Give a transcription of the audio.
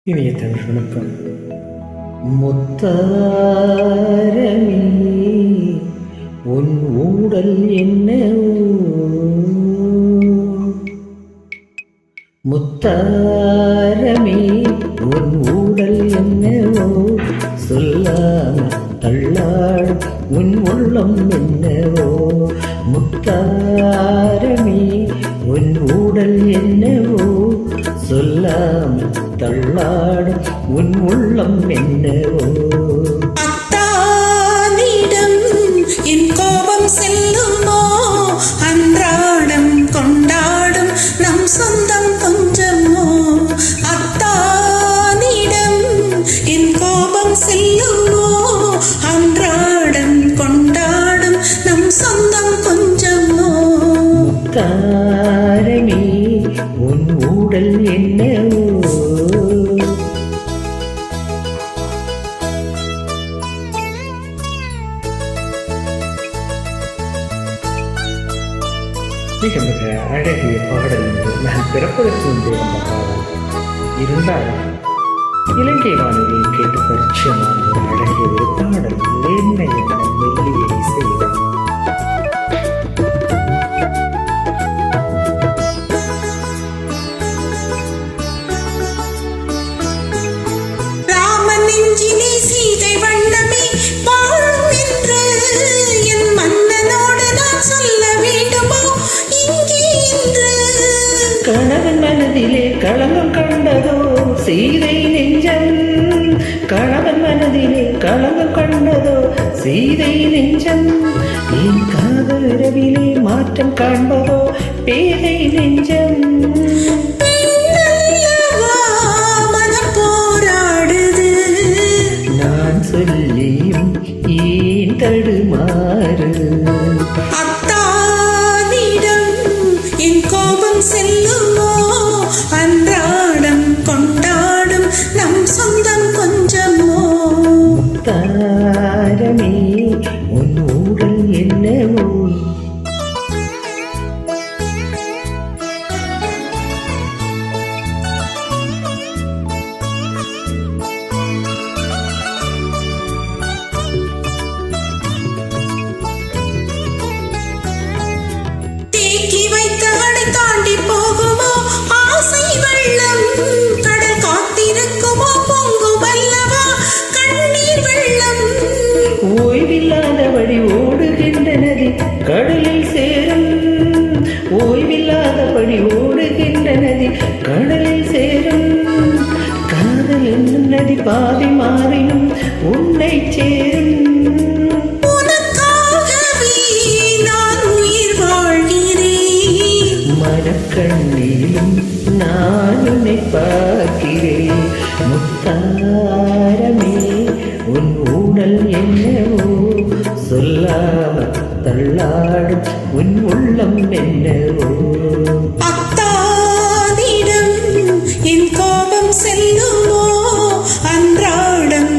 இனிய தமிழ் வணக்கம். முத்தாரமே உன் ஊடல் என்னவோ, முத்தாரமே உன் ஊடல் என்னவோ, சொல்லாம தள்ளாடு உன் உள்ளம் என்னவோ, முத்தாரமே உன் ஊடல் என்னவோ, சொல்லாம தள்ளாடு உன் உள்ளம் என்னவோ. அத்தானிடம் என் கோபம் செல்லுமோ, அன்றாடம் கொண்டாடும் நம் சொந்தம் கொஞ்சமோ. அத்தானிடம் என் கோபம் செல்லுமோ, அன்றாடம் கொண்டாடும் நம் சொந்தம் கொஞ்சமோ. முத்தாரமே உன் ஊடல் என்னவோ. மிக மிக அழகிய பாடல் என்று நான் பிறப்பதற்கு முன்பே வந்த பாடல் இருந்தாலும் இலங்கை வானொலியில் கேட்டு பரிச்சயமான ஒரு அழகிய ஒரு பாடல் என்ன என மெல்லிய இசையிடம் நெஞ்சிலே சீதை வண்ணமே வாழும் என்று என் மன்னனோடு நான் சொல்ல வேண்டுமோ இங்கே என்று. கணவன் மனதிலே களங்கம் கண்டதோ சீதை நெஞ்சம், கணவன் மனதிலே களங்கம் கண்டதோ சீதை நெஞ்சம், என் காதல் இரவிலே மாற்றம் காண்பதோ பேதை நெஞ்சம். சொல்லியும் ஏன் தடுமாறு. அத்தானிடம் என் கோபம் செல்லுமோ, அன்றாடம் கொண்டாடும் நம் சொந்தம் கொஞ்சமோ. தாரமே உன் ஊடல் என்னவோ. தாண்டி போகுமோ ஆசை வெள்ளம், கடல் காத்திருக்குமோ பொங்கும் அல்லவா கண்ணீர் வெள்ளம். ஓய்வில்லாதபடி ஓடுகின்ற நதி கடலில் சேரும், ஓய்வில்லாதபடி ஓடுகின்ற நதி கடலில் சேரும், காதல் என்னும் நதி பாதி மாறினும் உன்னை சேரும். கண்ணிலும் நான் உன்னை பார்க்கிறேன். முத்தாரமே உன் ஊடல் என்னவோ, சொல்லாம தள்ளாடும் உன் உள்ளம் என்னவோ. அத்தானிடம் என் கோபம் செல்லுமோ, அன்றாடம்